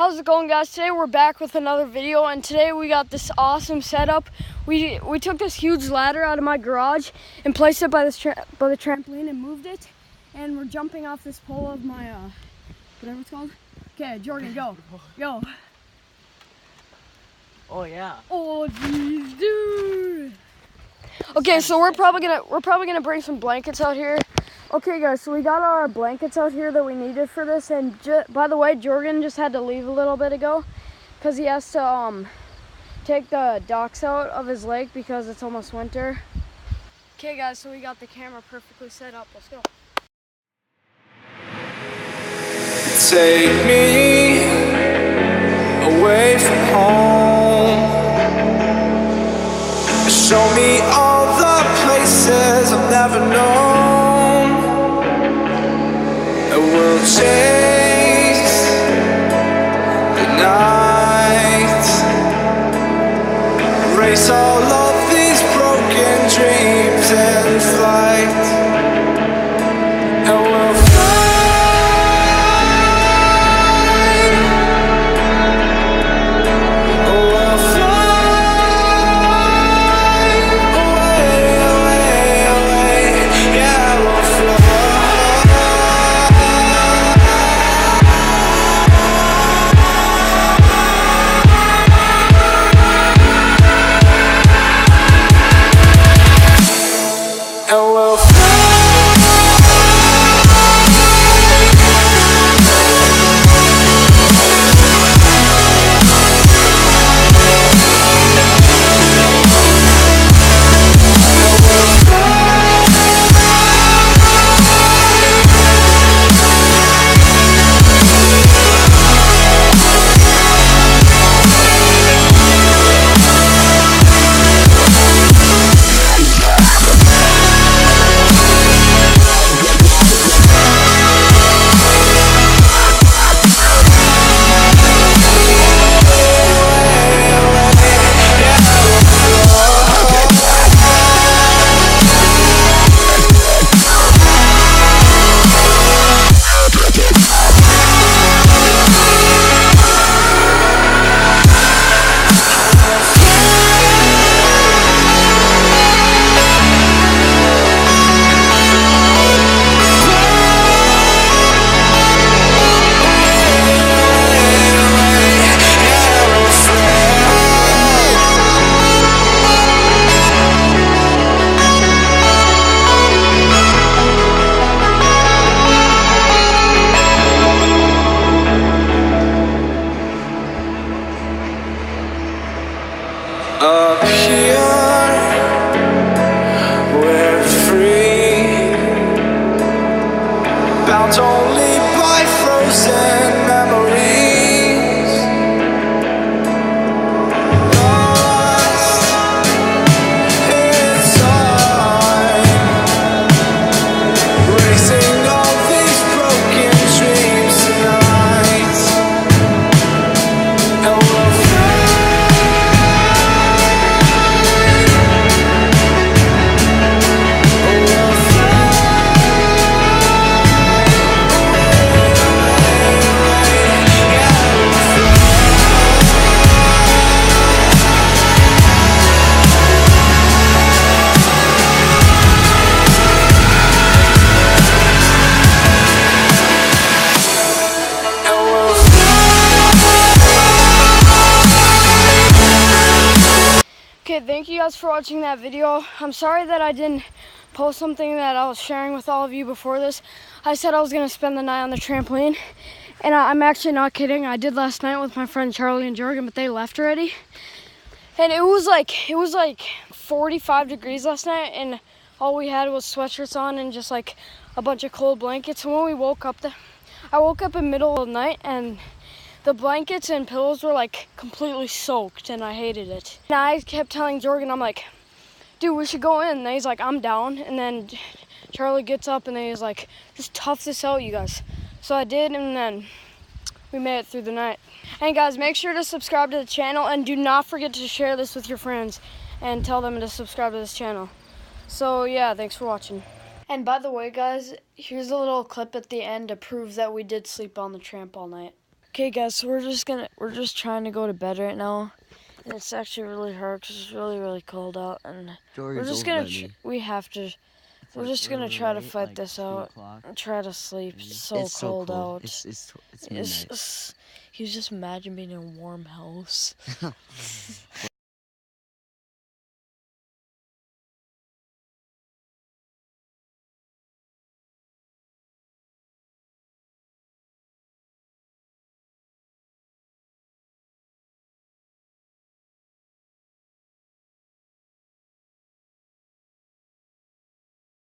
How's it going, guys? Today we're back with another video, and today we got this awesome setup. We took this huge ladder out of my garage and placed it by the trampoline and moved it, and we're jumping off this pole of my whatever it's called. Okay, Jordan, go. Oh yeah. Oh jeez, dude. Okay, so we're probably gonna bring some blankets out here. Okay, guys, so we got our blankets out here that we needed for this, and by the way, Jordan just had to leave a little bit ago because he has to take the docks out of his lake because it's almost winter. Okay, guys, so we got the camera perfectly set up. Let's go. Take me away from home. Show me all the places I've never known. And we'll chase the night, erase all of these broken dreams in flight. And we'll up here, we're free, bound only by frozen memories, lost in time, racing all these broken dreams tonight. And we'll Okay, thank you guys for watching that video. I'm sorry that I didn't post something that I was sharing with all of you before this. I said I was going to spend the night on the trampoline, and I'm actually not kidding. I did last night with my friend Charlie and Jordan, but they left already. And it was like 45 degrees last night, and all we had was sweatshirts on and just like a bunch of cold blankets. And when we woke up, I woke up in the middle of the night, and the blankets and pillows were like completely soaked, and I hated it. And I kept telling Jordan, I'm like, dude, we should go in. And he's like, I'm down. And then Charlie gets up and then he's like, just tough this out, you guys. So I did, and then we made it through the night. And guys, make sure to subscribe to the channel, and do not forget to share this with your friends and tell them to subscribe to this channel. So yeah, thanks for watching. And by the way, guys, here's a little clip at the end to prove that we did sleep on the tramp all night. Okay, guys, so we're just trying to go to bed right now, and it's actually really hard because it's really cold out, and we're just gonna we have to. We're just gonna try to fight this out and try to sleep. It's so cold out. It's midnight. He's just imagine being in a warm house.